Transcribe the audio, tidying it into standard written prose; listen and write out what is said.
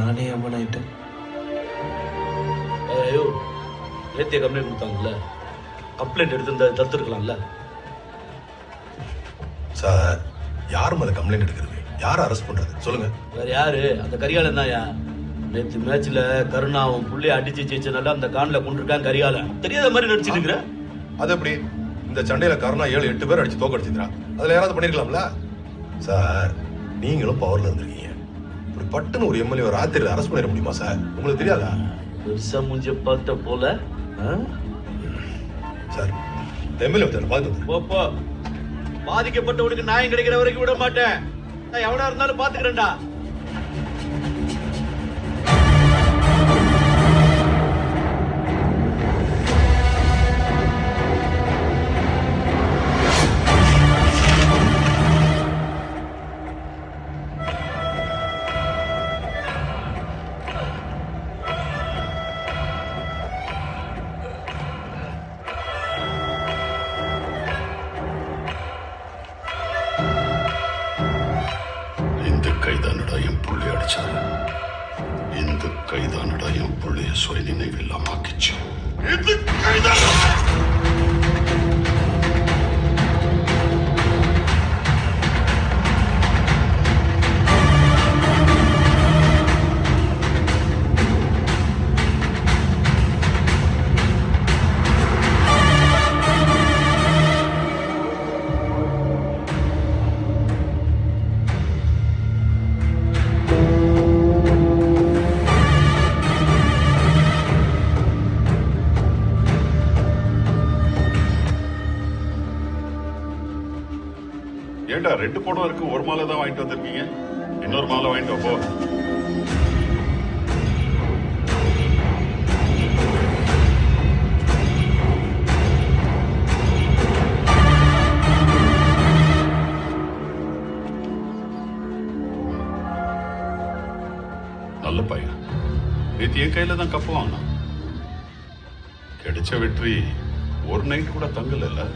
நானே அம்மன் ஆயிட்டேன். ஐயோ, நேத்திய கம்ப்ளைண்ட் கொடுத்தாங்கல்ல, கம்ப்ளைண்ட் எடுத்து தடுத்துருக்கலாம்ல. சார், யார் மேல கம்ப்ளைண்ட் எடுக்கிறது, யார் அரெஸ்ட் பண்றது சொல்லுங்க. வேற யாரு? அந்த கரிகாலன் தான். யா நேற்று மேட்ச்ல கருணா அவன் புள்ளைய அடிச்சு ஜெயிச்சனால அந்த கான்ல கொண்டிருக்கான் கரிகாலன். தெரியாத மாதிரி நடிச்சிட்டு இருக்கிற. அது எப்படி? இந்த சண்டையில கருணா 7-8 பேர் அடிச்சு தோக்கடிச்சிருக்கா. அதுல யாராவது பண்ணிருக்கலாம்ல? சார், நீங்களும் பவர்ல இருந்திருக்கீங்க. இப்படி பட்டுன்னு ஒரு எம்எல்ஏ ராத்திரியில் அரெஸ்ட் பண்ணிட முடியுமா சார்? உங்களுக்கு தெரியாதா? பெருசா மூஞ்ச பார்த்த போல. சார், எம்எல்ஏ பார்த்து போப்போ. பாதிக்கப்பட்டவனுக்கு நியாயம் கிடைக்கிற வரைக்கும் விட மாட்டேன். நான் எவனா இருந்தாலும் பாத்துக்கிறேன்டா. கைதானடா என் புள்ளி அடிச்சது. இந்த கைதானடா என் புள்ளிய சுய நினைவு இல்லாம ஆக்கிச்சு. ஏண்டா 2 படம் இருக்கு, ஒரு மாலை தான் வாங்கிட்டு வந்திருக்கீங்க. இன்னொரு மாலை வாங்கிட்டு போ. நல்ல பையன். நேற்று என் கையில தான் கப்பு வாங்கினான். கிடைச்ச வெற்றி ஒரு நைட் கூட தங்கல.